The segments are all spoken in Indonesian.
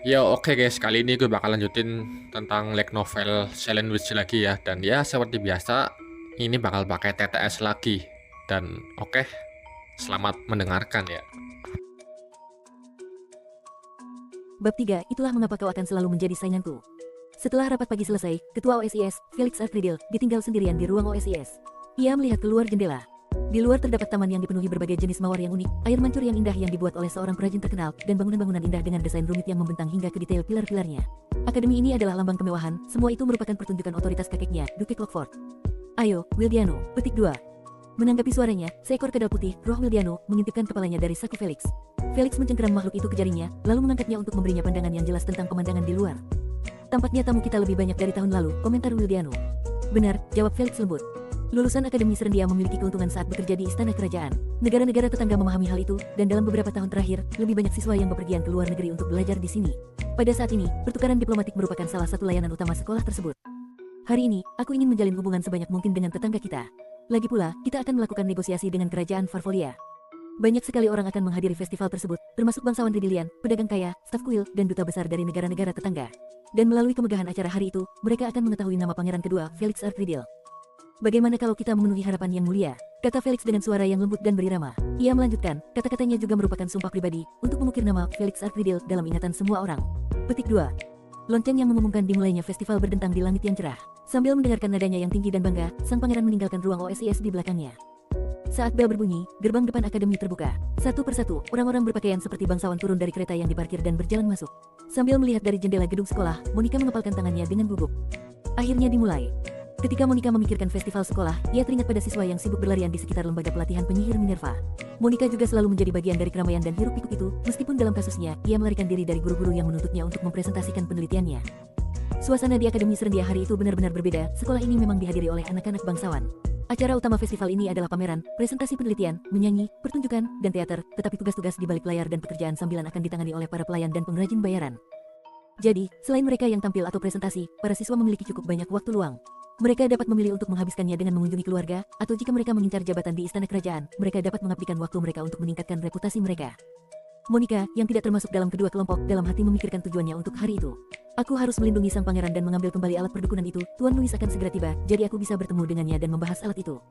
Ya oke guys, kali ini gue bakal lanjutin tentang light novel Silent Witch lagi ya. Dan ya seperti biasa, ini bakal pakai TTS lagi. Dan oke, selamat mendengarkan ya. Bab 3, itulah mengapa kau akan selalu menjadi sainganku. Setelah rapat pagi selesai, Ketua OSIS, Felix Artridil, ditinggal sendirian di ruang OSIS. Ia melihat keluar jendela. Di luar terdapat taman yang dipenuhi berbagai jenis mawar yang unik, air mancur yang indah yang dibuat oleh seorang perajin terkenal, dan bangunan-bangunan indah dengan desain rumit yang membentang hingga ke detail pilar-pilarnya. Akademi ini adalah lambang kemewahan, semua itu merupakan pertunjukan otoritas kakeknya, Duke Clockford. Ayo, Wildiano, petik 2. Menanggapi suaranya, seekor kadal putih, roh Wildiano, mengintipkan kepalanya dari saku Felix. Felix mencengkeram makhluk itu ke jarinya, lalu mengangkatnya untuk memberinya pandangan yang jelas tentang pemandangan di luar. Tampaknya tamu kita lebih banyak dari tahun lalu, komentar Wildiano. Benar, jawab Felix lembut. Lulusan Akademi Serendia memiliki keuntungan saat bekerja di istana kerajaan. Negara-negara tetangga memahami hal itu, dan dalam beberapa tahun terakhir, lebih banyak siswa yang bepergian ke luar negeri untuk belajar di sini. Pada saat ini, pertukaran diplomatik merupakan salah satu layanan utama sekolah tersebut. Hari ini, aku ingin menjalin hubungan sebanyak mungkin dengan tetangga kita. Lagi pula, kita akan melakukan negosiasi dengan kerajaan Farfolia. Banyak sekali orang akan menghadiri festival tersebut, termasuk bangsawan Ridilian, pedagang kaya, staf kuil, dan duta besar dari negara-negara tetangga. Dan melalui kemegahan acara hari itu, mereka akan mengetahui nama pangeran kedua, Felix Artridil. Bagaimana kalau kita memenuhi harapan yang mulia? Kata Felix dengan suara yang lembut dan berirama. Ia melanjutkan, kata-katanya juga merupakan sumpah pribadi, untuk mengukir nama Felix Artridil dalam ingatan semua orang. Petik 2. Lonceng yang mengumumkan dimulainya festival berdentang di langit yang cerah. Sambil mendengarkan nadanya yang tinggi dan bangga, sang pangeran meninggalkan ruang OSIS di belakangnya. Saat bel berbunyi, gerbang depan akademi terbuka. Satu persatu, orang-orang berpakaian seperti bangsawan turun dari kereta yang diparkir dan berjalan masuk. Sambil melihat dari jendela gedung sekolah, Monica mengepalkan tangannya dengan gugup. Akhirnya dimulai. Ketika Monica memikirkan festival sekolah, ia teringat pada siswa yang sibuk berlarian di sekitar lembaga pelatihan penyihir Minerva. Monica juga selalu menjadi bagian dari keramaian dan hiruk-pikuk itu, meskipun dalam kasusnya, ia melarikan diri dari guru-guru yang menuntutnya untuk mempresentasikan penelitiannya. Suasana di Akademi Serendia hari itu benar-benar berbeda, sekolah ini memang dihadiri oleh anak-anak bangsawan. Acara utama festival ini adalah pameran, presentasi penelitian, menyanyi, pertunjukan, dan teater, tetapi tugas-tugas di balik layar dan pekerjaan sambilan akan ditangani oleh para pelayan dan pengrajin bayaran. Jadi, selain mereka yang tampil atau presentasi, para siswa memiliki cukup banyak waktu luang. Mereka dapat memilih untuk menghabiskannya dengan mengunjungi keluarga, atau jika mereka mengincar jabatan di istana kerajaan, mereka dapat mengabdikan waktu mereka untuk meningkatkan reputasi mereka. Monica, yang tidak termasuk dalam kedua kelompok, dalam hati memikirkan tujuannya untuk hari itu. Aku harus melindungi sang pangeran dan mengambil kembali alat perdukunan itu. Tuan Louis akan segera tiba, jadi aku bisa bertemu dengannya dan membahas alat itu.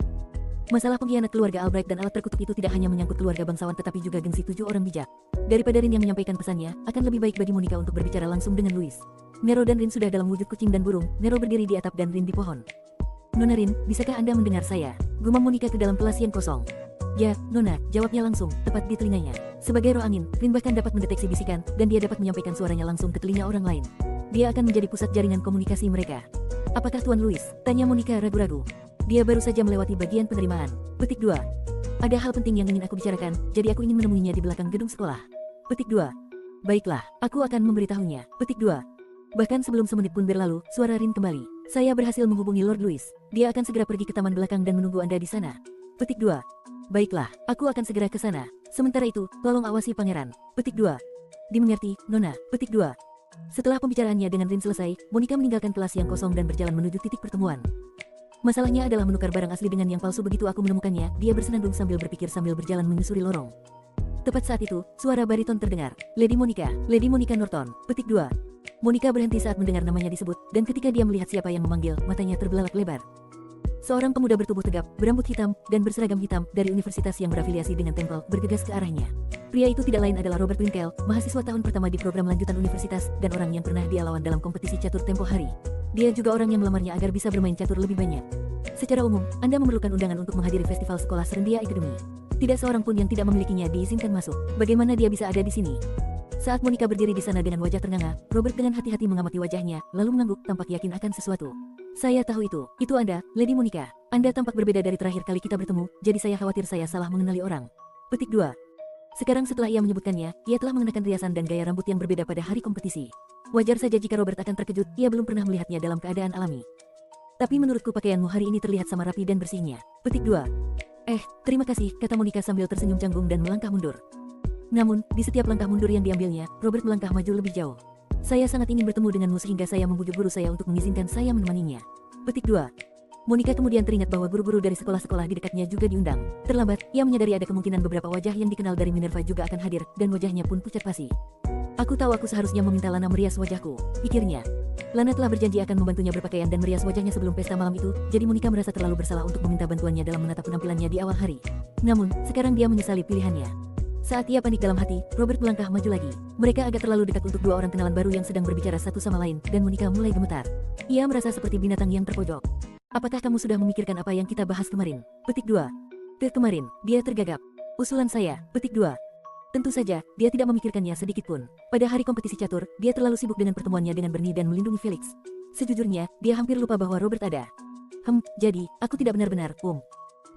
Masalah pengkhianat keluarga Albright dan alat terkutuk itu tidak hanya menyangkut keluarga bangsawan tetapi juga gengsi 7 orang bijak. Daripada Rin yang menyampaikan pesannya, akan lebih baik bagi Monica untuk berbicara langsung dengan Louis. Nero dan Rin sudah dalam wujud kucing dan burung, Nero berdiri di atap dan Rin di pohon. Nona Rin, bisakah Anda mendengar saya? Gumam Monica ke dalam kelas yang kosong. Ya, Nona, jawabnya langsung, tepat di telinganya. Sebagai roh angin, Rin bahkan dapat mendeteksi bisikan, dan dia dapat menyampaikan suaranya langsung ke telinga orang lain. Dia akan menjadi pusat jaringan komunikasi mereka. Apakah Tuan Louis? Tanya Monica ragu-ragu. Dia baru saja melewati bagian penerimaan. Petik 2. Ada hal penting yang ingin aku bicarakan, jadi aku ingin menemuinya di belakang gedung sekolah. Petik 2. Baiklah, aku akan memberitahunya. Petik 2. Bahkan sebelum semenit pun berlalu, suara Rin kembali. Saya berhasil menghubungi Lord Louis. Dia akan segera pergi ke taman belakang dan menunggu Anda di sana. Petik 2. Baiklah, aku akan segera ke sana. Sementara itu, tolong awasi pangeran. Petik 2. Dimengerti, Nona. Petik 2. Setelah pembicaraannya dengan Rin selesai, Monica meninggalkan kelas yang kosong dan berjalan menuju titik pertemuan. Masalahnya adalah menukar barang asli dengan yang palsu. Begitu aku menemukannya, dia bersenandung sambil berpikir sambil berjalan menyusuri lorong. Tepat saat itu, suara bariton terdengar. Lady Monica Norton. Petik 2. Monica berhenti saat mendengar namanya disebut, dan ketika dia melihat siapa yang memanggil, matanya terbelalak lebar. Seorang pemuda bertubuh tegap, berambut hitam, dan berseragam hitam, dari universitas yang berafiliasi dengan Temple, bergegas ke arahnya. Pria itu tidak lain adalah Robert Winkle, mahasiswa tahun pertama di program lanjutan universitas, dan orang yang pernah dia lawan dalam kompetisi catur tempo hari. Dia juga orang yang melamarnya agar bisa bermain catur lebih banyak. Secara umum, Anda memerlukan undangan untuk menghadiri festival sekolah Serendia Academy. Tidak seorang pun yang tidak memilikinya diizinkan masuk. Bagaimana dia bisa ada di sini? Saat Monica berdiri di sana dengan wajah ternganga, Robert dengan hati-hati mengamati wajahnya, lalu mengangguk tampak yakin akan sesuatu. Saya tahu itu. Itu Anda, Lady Monica. Anda tampak berbeda dari terakhir kali kita bertemu, jadi saya khawatir saya salah mengenali orang. Petik 2. Sekarang setelah ia menyebutkannya, ia telah mengenakan riasan dan gaya rambut yang berbeda pada hari kompetisi. Wajar saja jika Robert akan terkejut, ia belum pernah melihatnya dalam keadaan alami. Tapi menurutku pakaianmu hari ini terlihat sama rapi dan bersihnya. Petik 2. Terima kasih, kata Monica sambil tersenyum canggung dan melangkah mundur. Namun, di setiap langkah mundur yang diambilnya, Robert melangkah maju lebih jauh. Saya sangat ingin bertemu denganmu sehingga saya membujuk guru saya untuk mengizinkan saya menemaninya. Petik 2. Monica kemudian teringat bahwa guru-guru dari sekolah-sekolah di dekatnya juga diundang. Terlambat, ia menyadari ada kemungkinan beberapa wajah yang dikenal dari Minerva juga akan hadir, dan wajahnya pun pucat pasi. Aku tahu aku seharusnya meminta Lana merias wajahku, pikirnya. Lana telah berjanji akan membantunya berpakaian dan merias wajahnya sebelum pesta malam itu, jadi Monica merasa terlalu bersalah untuk meminta bantuannya dalam menata penampilannya di awal hari. Namun, sekarang dia menyesali pilihannya. Saat ia panik dalam hati, Robert melangkah maju lagi. Mereka agak terlalu dekat untuk dua orang kenalan baru yang sedang berbicara satu sama lain, dan Monica mulai gemetar. Ia merasa seperti binatang yang terpojok. Apakah kamu sudah memikirkan apa yang kita bahas kemarin? Petik 2. Kemarin, dia tergagap. Usulan saya, petik 2. Tentu saja, dia tidak memikirkannya sedikit pun. Pada hari kompetisi catur, dia terlalu sibuk dengan pertemuannya dengan Bernie dan melindungi Felix. Sejujurnya, dia hampir lupa bahwa Robert ada. Jadi, aku tidak benar-benar,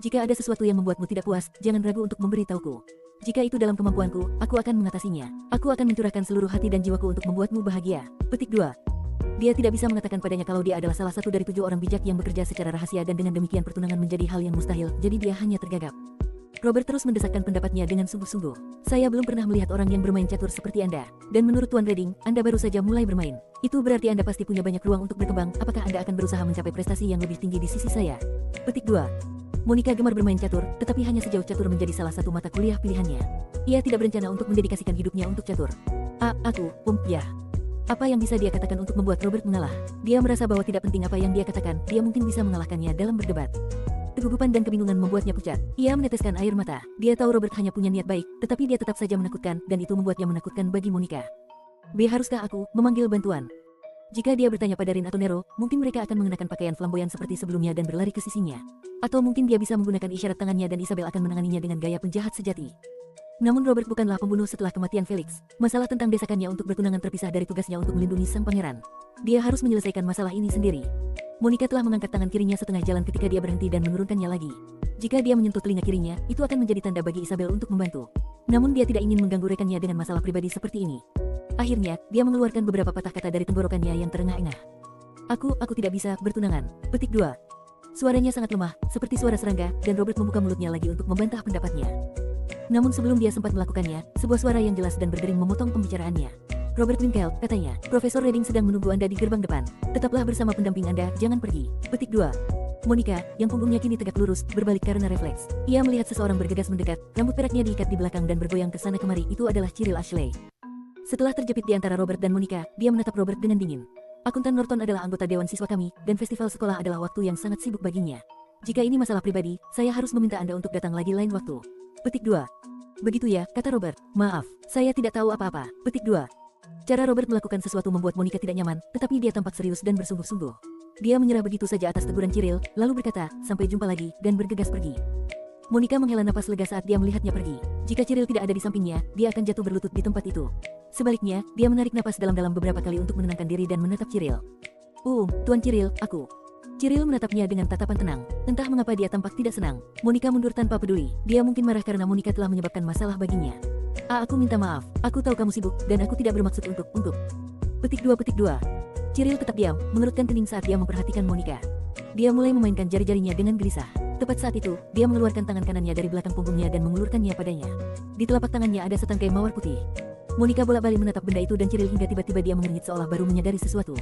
Jika ada sesuatu yang membuatmu tidak puas, jangan ragu untuk memberitahuku. Jika itu dalam kemampuanku, aku akan mengatasinya. Aku akan mencurahkan seluruh hati dan jiwaku untuk membuatmu bahagia. Petik 2. Dia tidak bisa mengatakan padanya kalau dia adalah salah satu dari 7 orang bijak yang bekerja secara rahasia dan dengan demikian pertunangan menjadi hal yang mustahil, jadi dia hanya tergagap. Robert terus mendesakkan pendapatnya dengan sungguh-sungguh. Saya belum pernah melihat orang yang bermain catur seperti Anda. Dan menurut Tuan Redding, Anda baru saja mulai bermain. Itu berarti Anda pasti punya banyak ruang untuk berkembang. Apakah Anda akan berusaha mencapai prestasi yang lebih tinggi di sisi saya? Petik 2. Monica gemar bermain catur, tetapi hanya sejauh catur menjadi salah satu mata kuliah pilihannya. Ia tidak berencana untuk mendedikasikan hidupnya untuk catur. Ya. Apa yang bisa dia katakan untuk membuat Robert mengalah? Dia merasa bahwa tidak penting apa yang dia katakan, dia mungkin bisa mengalahkannya dalam berdebat. Kegugupan dan kebingungan membuatnya pucat. Ia meneteskan air mata. Dia tahu Robert hanya punya niat baik, tetapi dia tetap saja menakutkan, dan itu membuatnya menakutkan bagi Monica. Haruskah aku memanggil bantuan? Jika dia bertanya pada Rin atau Nero, mungkin mereka akan mengenakan pakaian flamboyan seperti sebelumnya dan berlari ke sisinya. Atau mungkin dia bisa menggunakan isyarat tangannya dan Isabel akan menanganinya dengan gaya penjahat sejati. Namun Robert bukanlah pembunuh setelah kematian Felix. Masalah tentang desakannya untuk bertunangan terpisah dari tugasnya untuk melindungi sang pangeran. Dia harus menyelesaikan masalah ini sendiri. Monica telah mengangkat tangan kirinya setengah jalan ketika dia berhenti dan menurunkannya lagi. Jika dia menyentuh telinga kirinya, itu akan menjadi tanda bagi Isabel untuk membantu. Namun dia tidak ingin mengganggu rekannya dengan masalah pribadi seperti ini. Akhirnya, dia mengeluarkan beberapa patah kata dari tenggorokannya yang terengah-engah. Aku tidak bisa bertunangan. Petik 2. Suaranya sangat lemah, seperti suara serangga, dan Robert membuka mulutnya lagi untuk membantah pendapatnya. Namun sebelum dia sempat melakukannya, sebuah suara yang jelas dan berdering memotong pembicaraannya. Robert Winkle, katanya, Profesor Redding sedang menunggu Anda di gerbang depan. Tetaplah bersama pendamping Anda, jangan pergi. Petik 2. Monica, yang punggungnya kini tegak lurus, berbalik karena refleks. Ia melihat seseorang bergegas mendekat, rambut peraknya diikat di belakang dan bergoyang ke sana kemari. Itu adalah Cyril Ashley. Setelah terjepit di antara Robert dan Monica, dia menatap Robert dengan dingin. Akuntan Norton adalah anggota dewan siswa kami, dan festival sekolah adalah waktu yang sangat sibuk baginya. Jika ini masalah pribadi, saya harus meminta Anda untuk datang lagi lain waktu. Petik 2. Begitu ya, kata Robert. Maaf, saya tidak tahu apa-apa. Petik 2. Cara Robert melakukan sesuatu membuat Monica tidak nyaman, tetapi dia tampak serius dan bersungguh-sungguh. Dia menyerah begitu saja atas teguran Cyril, lalu berkata, sampai jumpa lagi, dan bergegas pergi. Monica menghela napas lega saat dia melihatnya pergi. Jika Cyril tidak ada di sampingnya, dia akan jatuh berlutut di tempat itu. Sebaliknya, dia menarik napas dalam-dalam beberapa kali untuk menenangkan diri dan menatap Cyril. Tuan Cyril, aku. Cyril menatapnya dengan tatapan tenang. Entah mengapa dia tampak tidak senang. Monica mundur tanpa peduli. Dia mungkin marah karena Monica telah menyebabkan masalah baginya. Aku minta maaf. Aku tahu kamu sibuk, dan aku tidak bermaksud untuk. Petik 2. Cyril tetap diam, mengerutkan kening saat dia memperhatikan Monica. Dia mulai memainkan jari-jarinya dengan gelisah. Tepat saat itu, dia mengeluarkan tangan kanannya dari belakang punggungnya dan mengulurkannya padanya. Di telapak tangannya ada setangkai mawar putih. Monica bolak-balik menatap benda itu dan Cyril hingga tiba-tiba dia mengernyit seolah baru menyadari sesuatu.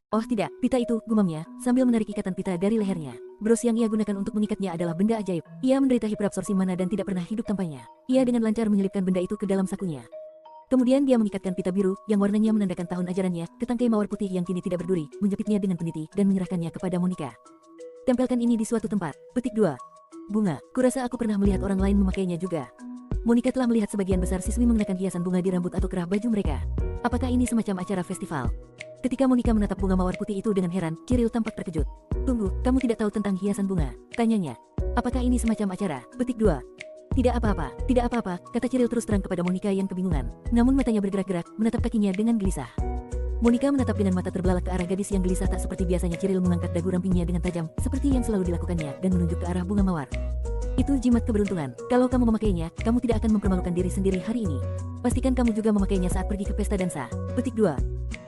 Oh tidak, pita itu, gumamnya, sambil menarik ikatan pita dari lehernya. Bros yang ia gunakan untuk mengikatnya adalah benda ajaib. Ia menderita hiperabsorpsi mana dan tidak pernah hidup tanpanya. Ia dengan lancar menyelipkan benda itu ke dalam sakunya. Kemudian dia mengikatkan pita biru, yang warnanya menandakan tahun ajarannya, ke tangkai mawar putih yang kini tidak berduri, menjepitnya dengan teliti, dan menyerahkannya kepada Monica. Tempelkan ini di suatu tempat. Petik 2. Bunga, kurasa aku pernah melihat orang lain memakainya juga. Monica telah melihat sebagian besar siswi mengenakan hiasan bunga di rambut atau kerah baju mereka. Apakah ini semacam acara festival? Ketika Monica menatap bunga mawar putih itu dengan heran, Cyril tampak terkejut. Tunggu, kamu tidak tahu tentang hiasan bunga? Tanyanya. Apakah ini semacam acara? Petik 2. Tidak apa-apa, kata Cyril terus terang kepada Monica yang kebingungan. Namun matanya bergerak-gerak, menatap kakinya dengan gelisah. Monica menatap dengan mata terbelalak ke arah gadis yang gelisah tak seperti biasanya. Cyril mengangkat dagu rampingnya dengan tajam, seperti yang selalu dilakukannya, dan menunjuk ke arah bunga mawar. Itu jimat keberuntungan. Kalau kamu memakainya, kamu tidak akan mempermalukan diri sendiri hari ini. Pastikan kamu juga memakainya saat pergi ke pesta dansa. Petik 2.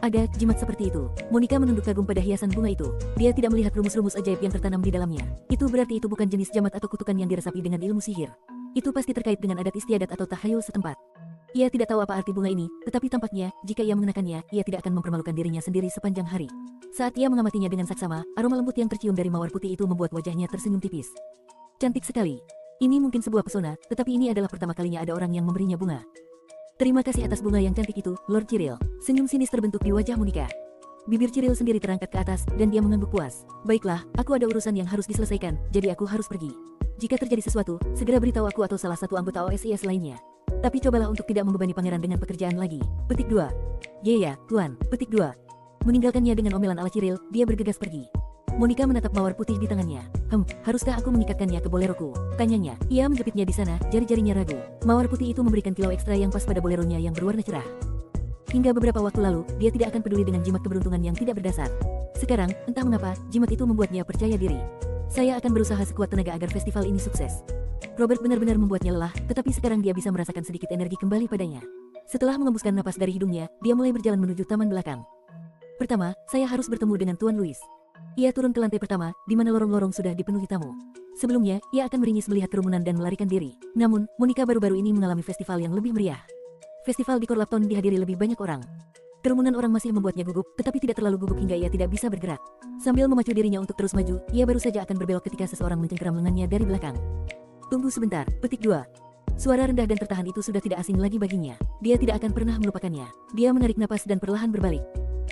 Ada jimat seperti itu. Monica menunduk kagum pada hiasan bunga itu. Dia tidak melihat rumus-rumus ajaib yang tertanam di dalamnya. Itu berarti itu bukan jenis jamat atau kutukan yang diresapi dengan ilmu sihir. Itu pasti terkait dengan adat istiadat atau tahayul setempat. Ia tidak tahu apa arti bunga ini, tetapi tampaknya, jika ia mengenakannya, ia tidak akan mempermalukan dirinya sendiri sepanjang hari. Saat ia mengamatinya dengan saksama, aroma lembut yang tercium dari mawar putih itu membuat wajahnya tersenyum tipis. Cantik sekali. Ini mungkin sebuah pesona, tetapi ini adalah pertama kalinya ada orang yang memberinya bunga. Terima kasih atas bunga yang cantik itu, Lord Cyril. Senyum sinis terbentuk di wajah Monica. Bibir Cyril sendiri terangkat ke atas, dan dia mengangguk puas. Baiklah, aku ada urusan yang harus diselesaikan, jadi aku harus pergi. Jika terjadi sesuatu, segera beritahu aku atau salah satu anggota OSIS lainnya. Tapi cobalah untuk tidak membebani pangeran dengan pekerjaan lagi. Petik 2. Ya, Tuan. Petik 2. Meninggalkannya dengan omelan ala Cyril, dia bergegas pergi. Monica menatap mawar putih di tangannya. Haruskah aku mengikatkannya ke boleroku? Tanyanya. Ia menjepitnya di sana, jari-jarinya ragu. Mawar putih itu memberikan kilau ekstra yang pas pada boleronya yang berwarna cerah. Hingga beberapa waktu lalu, dia tidak akan peduli dengan jimat keberuntungan yang tidak berdasar. Sekarang, entah mengapa, jimat itu membuatnya percaya diri. Saya akan berusaha sekuat tenaga agar festival ini sukses. Robert benar-benar membuatnya lelah, tetapi sekarang dia bisa merasakan sedikit energi kembali padanya. Setelah mengembuskan napas dari hidungnya, dia mulai berjalan menuju taman belakang. Pertama, saya harus bertemu dengan Tuan Louis. Ia turun ke lantai pertama, di mana lorong-lorong sudah dipenuhi tamu. Sebelumnya, ia akan meringis melihat kerumunan dan melarikan diri. Namun, Monica baru-baru ini mengalami festival yang lebih meriah. Festival di Corlapton dihadiri lebih banyak orang. Kerumunan orang masih membuatnya gugup, tetapi tidak terlalu gugup hingga ia tidak bisa bergerak. Sambil memacu dirinya untuk terus maju, ia baru saja akan berbelok ketika seseorang mencengkeram lengannya dari belakang. Tunggu sebentar, petik 2. Suara rendah dan tertahan itu sudah tidak asing lagi baginya. Dia tidak akan pernah melupakannya. Dia menarik napas dan perlahan berbalik.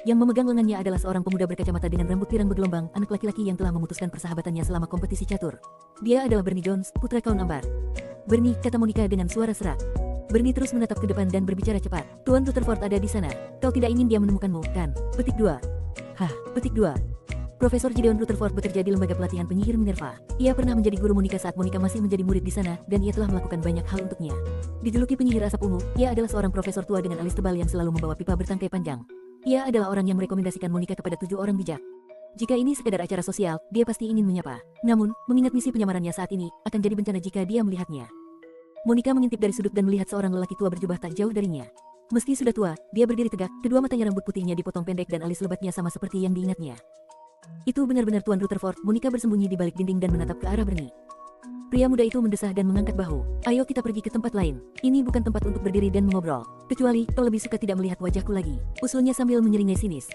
Yang memegang lengannya adalah seorang pemuda berkacamata dengan rambut pirang bergelombang, anak laki-laki yang telah memutuskan persahabatannya selama kompetisi catur. Dia adalah Bernie Jones, putra kaum Ambar. Bernie, kata Monica dengan suara serak. Bernie terus menatap ke depan dan berbicara cepat. Tuan Rutherford ada di sana. Kau tidak ingin dia menemukanmu, kan? Petik 2. Petik 2. Profesor Gideon Rutherford bekerja di lembaga pelatihan penyihir Minerva. Ia pernah menjadi guru Monica saat Monica masih menjadi murid di sana, dan ia telah melakukan banyak hal untuknya. Dijuluki penyihir asap ungu, ia adalah seorang profesor tua dengan alis tebal yang selalu membawa pipa bertangkai panjang. Ia adalah orang yang merekomendasikan Monica kepada 7 orang bijak. Jika ini sekadar acara sosial, dia pasti ingin menyapa. Namun, mengingat misi penyamarannya saat ini, akan jadi bencana jika dia melihatnya. Monica mengintip dari sudut dan melihat seorang lelaki tua berjubah tak jauh darinya. Meski sudah tua, dia berdiri tegak, kedua matanya rambut putihnya dipotong pendek dan alis lebatnya sama seperti yang diingatnya. Itu benar-benar Tuan Rutherford. Monica bersembunyi di balik dinding dan menatap ke arah Bernie. Pria muda itu mendesah dan mengangkat bahu. Ayo kita pergi ke tempat lain. Ini bukan tempat untuk berdiri dan mengobrol. Kecuali, kau lebih suka tidak melihat wajahku lagi. Usulnya sambil menyeringai sinis.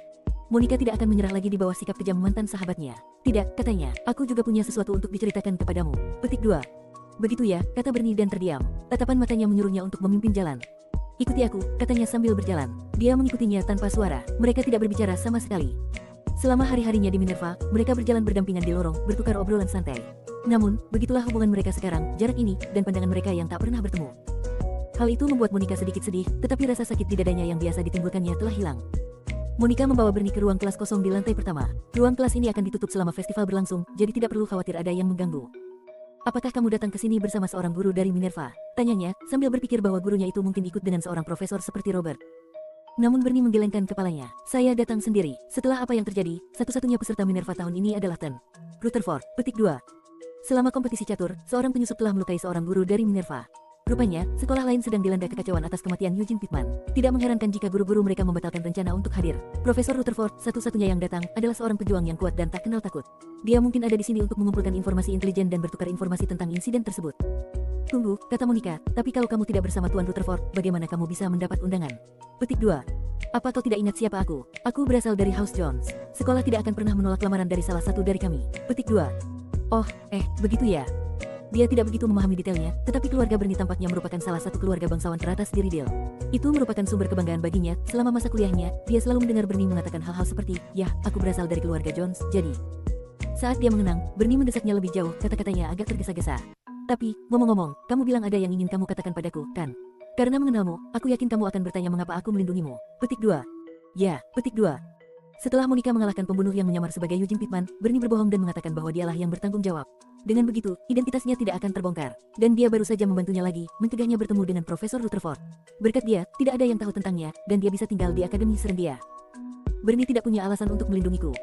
Monica tidak akan menyerah lagi di bawah sikap kejam mantan sahabatnya. Tidak, katanya, aku juga punya sesuatu untuk diceritakan kepadamu. Petik 2. Begitu ya, kata Bernie dan terdiam. Tatapan matanya menyuruhnya untuk memimpin jalan. Ikuti aku, katanya sambil berjalan. Dia mengikutinya tanpa suara. Mereka tidak berbicara sama sekali. Selama hari-harinya di Minerva, mereka berjalan berdampingan di lorong, bertukar obrolan santai. Namun, begitulah hubungan mereka sekarang, jarak ini, dan pandangan mereka yang tak pernah bertemu. Hal itu membuat Monica sedikit sedih, tetapi rasa sakit di dadanya yang biasa ditimbulkannya telah hilang. Monica membawa Bernie ke ruang kelas kosong di lantai pertama. Ruang kelas ini akan ditutup selama festival berlangsung, jadi tidak perlu khawatir ada yang mengganggu. Apakah kamu datang ke sini bersama seorang guru dari Minerva? Tanyanya, sambil berpikir bahwa gurunya itu mungkin ikut dengan seorang profesor seperti Robert. Namun Bernie menggelengkan kepalanya. Saya datang sendiri. Setelah apa yang terjadi, satu-satunya peserta Minerva tahun ini adalah Ten Rutherford. Petik 2. Selama kompetisi catur, seorang penyusup telah melukai seorang guru dari Minerva. Rupanya, sekolah lain sedang dilanda kekacauan atas kematian Eugene Pittman. Tidak mengherankan jika guru-guru mereka membatalkan rencana untuk hadir. Profesor Rutherford, satu-satunya yang datang, adalah seorang pejuang yang kuat dan tak kenal takut. Dia mungkin ada di sini untuk mengumpulkan informasi intelijen dan bertukar informasi tentang insiden tersebut. Tunggu, kata Monica, tapi kalau kamu tidak bersama Tuan Rutherford, bagaimana kamu bisa mendapat undangan? Petik 2. Apa kau tidak ingat siapa aku? Aku berasal dari House Jones. Sekolah tidak akan pernah menolak lamaran dari salah satu dari kami. Petik 2. Oh, begitu ya. Dia tidak begitu memahami detailnya, tetapi keluarga Bernie tampaknya merupakan salah satu keluarga bangsawan teratas di Rydell. Itu merupakan sumber kebanggaan baginya. Selama masa kuliahnya, dia selalu mendengar Bernie mengatakan hal-hal seperti, "Yah, aku berasal dari keluarga Jones, jadi..." Saat dia mengenang, Bernie mendesaknya lebih jauh, kata-katanya agak tergesa-gesa. Tapi, ngomong-ngomong, kamu bilang ada yang ingin kamu katakan padaku, kan? Karena mengenalmu, aku yakin kamu akan bertanya mengapa aku melindungimu. Petik 2. Ya, petik 2. Setelah Monica mengalahkan pembunuh yang menyamar sebagai Eugene Pittman, Bernie berbohong dan mengatakan bahwa dialah yang bertanggung jawab. Dengan begitu, identitasnya tidak akan terbongkar. Dan dia baru saja membantunya lagi, mencegahnya bertemu dengan Profesor Rutherford. Berkat dia, tidak ada yang tahu tentangnya, dan dia bisa tinggal di Akademi Serendia. Bernie tidak punya alasan untuk melindungiku.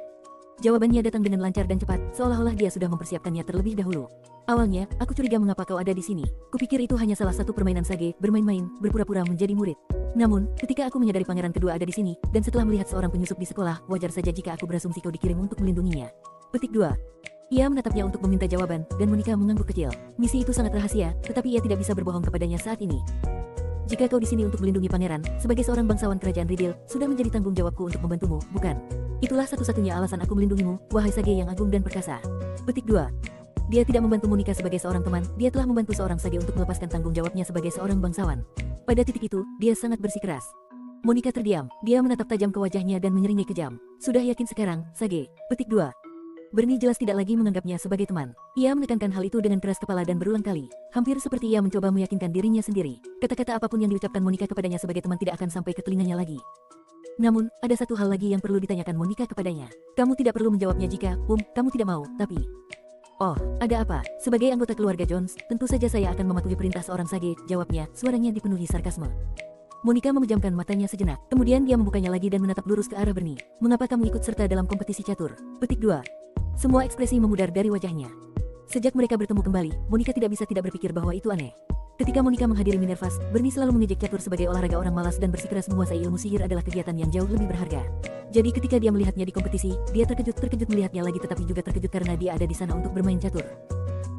Jawabannya datang dengan lancar dan cepat, seolah-olah dia sudah mempersiapkannya terlebih dahulu. Awalnya, aku curiga mengapa kau ada di sini. Kupikir itu hanya salah satu permainan sage, bermain-main, berpura-pura menjadi murid. Namun, ketika aku menyadari pangeran kedua ada di sini, dan setelah melihat seorang penyusup di sekolah, wajar saja jika aku berasumsi kau dikirim untuk melindunginya. Petik 2. Ia menatapnya untuk meminta jawaban, dan Monica mengangguk kecil. Misi itu sangat rahasia, tetapi ia tidak bisa berbohong kepadanya saat ini. Jika kau di sini untuk melindungi pangeran, sebagai seorang bangsawan kerajaan Rydell, sudah menjadi tanggung jawabku untuk membantumu, bukan? Itulah satu-satunya alasan aku melindungimu, wahai sage yang agung dan perkasa. Petik 2. Dia tidak membantu Monica sebagai seorang teman, dia telah membantu seorang sage untuk melepaskan tanggung jawabnya sebagai seorang bangsawan. Pada titik itu, dia sangat bersikeras. Monica terdiam, dia menatap tajam ke wajahnya dan menyeringai kejam. Sudah yakin sekarang, Sage? Petik 2. Bernie jelas tidak lagi menganggapnya sebagai teman. Ia menekankan hal itu dengan keras kepala dan berulang kali. Hampir seperti ia mencoba meyakinkan dirinya sendiri. Kata-kata apapun yang diucapkan Monica kepadanya sebagai teman tidak akan sampai ke telinganya lagi. Namun, ada satu hal lagi yang perlu ditanyakan Monica kepadanya. Kamu tidak perlu menjawabnya jika, kamu tidak mau, tapi... Oh, ada apa? Sebagai anggota keluarga Jones, tentu saja saya akan mematuhi perintah seorang Sage, jawabnya, suaranya dipenuhi sarkasme. Monica memejamkan matanya sejenak, kemudian dia membukanya lagi dan menatap lurus ke arah Bernie. Mengapa kamu ikut serta dalam kompetisi catur? Petik 2. Semua ekspresi memudar dari wajahnya. Sejak mereka bertemu kembali, Monica tidak bisa tidak berpikir bahwa itu aneh. Ketika Monica menghadiri Minervas, Bernie selalu mengejek catur sebagai olahraga orang malas dan bersikeras menguasai ilmu sihir adalah kegiatan yang jauh lebih berharga. Jadi ketika dia melihatnya di kompetisi, dia terkejut melihatnya lagi tetapi juga terkejut karena dia ada di sana untuk bermain catur.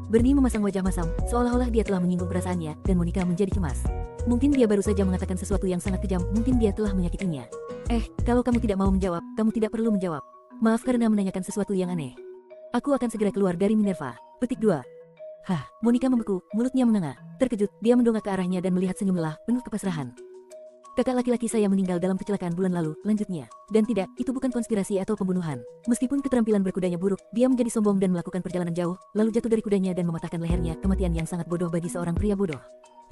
Bernie memasang wajah masam, seolah-olah dia telah menyinggung perasaannya, dan Monica menjadi cemas. Mungkin dia baru saja mengatakan sesuatu yang sangat kejam, mungkin dia telah menyakitinya. Kalau kamu tidak mau menjawab, kamu tidak perlu menjawab. Maaf karena menanyakan sesuatu yang aneh. Aku akan segera keluar dari Minerva. Petik 2. Monica membeku, mulutnya menganga. Terkejut, dia mendongak ke arahnya dan melihat senyum lelah, penuh kepasrahan. Kakak laki-laki saya meninggal dalam kecelakaan bulan lalu, lanjutnya. Dan tidak, itu bukan konspirasi atau pembunuhan. Meskipun keterampilan berkudanya buruk, dia menjadi sombong dan melakukan perjalanan jauh, lalu jatuh dari kudanya dan mematahkan lehernya, kematian yang sangat bodoh bagi seorang pria bodoh.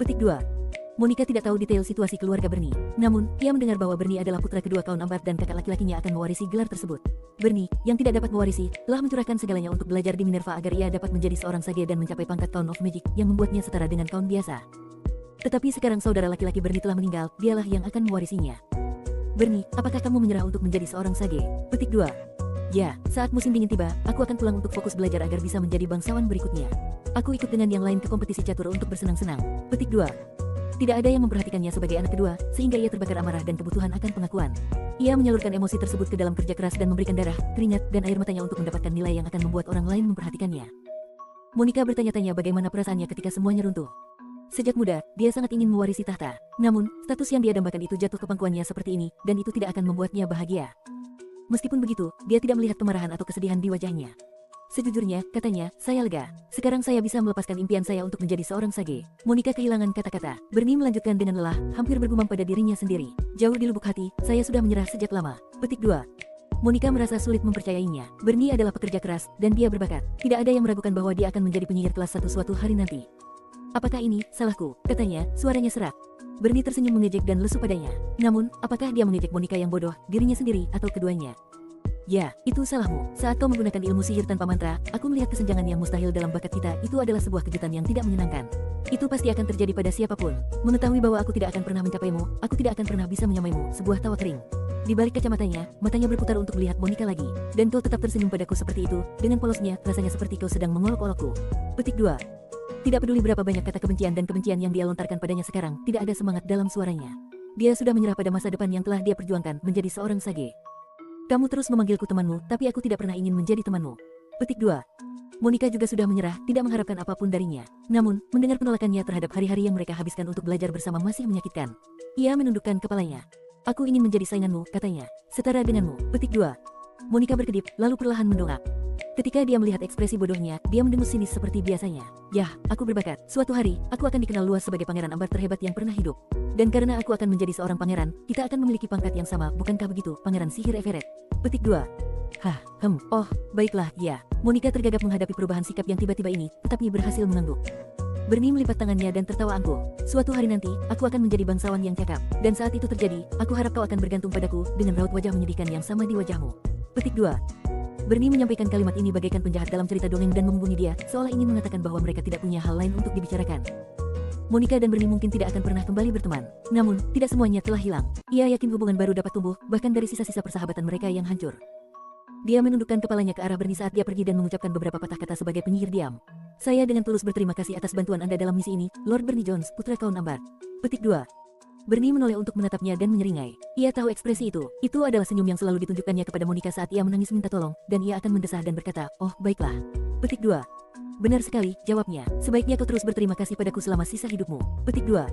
Petik 2. Monica tidak tahu detail situasi keluarga Bernie. Namun, ia mendengar bahwa Bernie adalah putra kedua kaum Ambar dan kakak laki-lakinya akan mewarisi gelar tersebut. Bernie, yang tidak dapat mewarisi, telah mencurahkan segalanya untuk belajar di Minerva agar ia dapat menjadi seorang sage dan mencapai pangkat Count of Magic yang membuatnya setara dengan kaum biasa. Tetapi sekarang saudara laki-laki Bernie telah meninggal, dialah yang akan mewarisinya. Bernie, apakah kamu menyerah untuk menjadi seorang sage? Petik 2. Ya, saat musim dingin tiba, aku akan pulang untuk fokus belajar agar bisa menjadi bangsawan berikutnya. Aku ikut dengan yang lain ke kompetisi catur untuk bersenang-senang. Petik 2. Tidak ada yang memperhatikannya sebagai anak kedua, sehingga ia terbakar amarah dan kebutuhan akan pengakuan. Ia menyalurkan emosi tersebut ke dalam kerja keras dan memberikan darah, keringat, dan air matanya untuk mendapatkan nilai yang akan membuat orang lain memperhatikannya. Monica bertanya-tanya bagaimana perasaannya ketika semuanya runtuh. Sejak muda, dia sangat ingin mewarisi tahta. Namun, status yang dia dambakan itu jatuh ke pangkuannya seperti ini, dan itu tidak akan membuatnya bahagia. Meskipun begitu, dia tidak melihat kemarahan atau kesedihan di wajahnya. Sejujurnya, katanya, saya lega. Sekarang saya bisa melepaskan impian saya untuk menjadi seorang sage. Monica kehilangan kata-kata. Bernie melanjutkan dengan lelah, hampir bergumam pada dirinya sendiri. Jauh di lubuk hati, saya sudah menyerah sejak lama. Petik 2. Monica merasa sulit mempercayainya. Bernie adalah pekerja keras, dan dia berbakat. Tidak ada yang meragukan bahwa dia akan menjadi penyihir kelas 1 suatu hari nanti. Apakah ini salahku? Katanya, suaranya serak. Bernie tersenyum mengejek dan lesu padanya. Namun, apakah dia mengejek Monica yang bodoh, dirinya sendiri, atau keduanya? Ya, itu salahmu. Saat kau menggunakan ilmu sihir tanpa mantra, aku melihat kesenjangan yang mustahil dalam bakat kita. Itu adalah sebuah kejutan yang tidak menyenangkan. Itu pasti akan terjadi pada siapapun. Mengetahui bahwa aku tidak akan pernah mencapaimu, aku tidak akan pernah bisa menyamaimu. Sebuah tawa kering. Di balik kacamatanya, matanya berputar untuk melihat Monica lagi. Dan kau tetap tersenyum padaku seperti itu. Dengan polosnya, rasanya seperti kau sedang mengolok-olokku. Petik 2. Tidak peduli berapa banyak kata kebencian dan kebencian yang dia lontarkan padanya sekarang, tidak ada semangat dalam suaranya. Dia sudah menyerah pada masa depan yang telah dia perjuangkan, menjadi seorang sage. Kamu terus memanggilku temanmu, tapi aku tidak pernah ingin menjadi temanmu. Petik 2. Monica juga sudah menyerah, tidak mengharapkan apapun darinya. Namun, mendengar penolakannya terhadap hari-hari yang mereka habiskan untuk belajar bersama masih menyakitkan. Ia menundukkan kepalanya. Aku ingin menjadi sainganmu, katanya. Setara denganmu. Petik 2. Monica berkedip, lalu perlahan mendongak. Ketika dia melihat ekspresi bodohnya, dia mendengus sinis seperti biasanya. Yah, aku berbakat. Suatu hari, aku akan dikenal luas sebagai pangeran ambar terhebat yang pernah hidup. Dan karena aku akan menjadi seorang pangeran, kita akan memiliki pangkat yang sama, bukankah begitu, Pangeran Sihir Everett? Petik 2. Oh, baiklah, ya. Monica tergagap menghadapi perubahan sikap yang tiba-tiba ini, tetapi berhasil mengangguk. Bernie melipat tangannya dan tertawa angkuh. Suatu hari nanti, aku akan menjadi bangsawan yang cakap. Dan saat itu terjadi, aku harap kau akan bergantung padaku, dengan raut wajah menyedihkan yang sama di wajahmu. Petik 2. Bernie menyampaikan kalimat ini bagaikan penjahat dalam cerita dongeng dan membunuh dia, seolah ingin mengatakan bahwa mereka tidak punya hal lain untuk dibicarakan. Monica dan Bernie mungkin tidak akan pernah kembali berteman. Namun, tidak semuanya telah hilang. Ia yakin hubungan baru dapat tumbuh, bahkan dari sisa-sisa persahabatan mereka yang hancur. Dia menundukkan kepalanya ke arah Bernie saat dia pergi dan mengucapkan beberapa patah kata sebagai penyihir diam. Saya dengan tulus berterima kasih atas bantuan Anda dalam misi ini, Lord Bernie Jones, putra kaum Ambar. Petik 2. Bernie menoleh untuk menatapnya dan menyeringai. Ia tahu ekspresi itu. Itu adalah senyum yang selalu ditunjukkannya kepada Monica saat ia menangis minta tolong, dan ia akan mendesah dan berkata, oh, baiklah. Petik 2. Benar sekali, jawabnya. Sebaiknya kau terus berterima kasih padaku selama sisa hidupmu. Petik 2.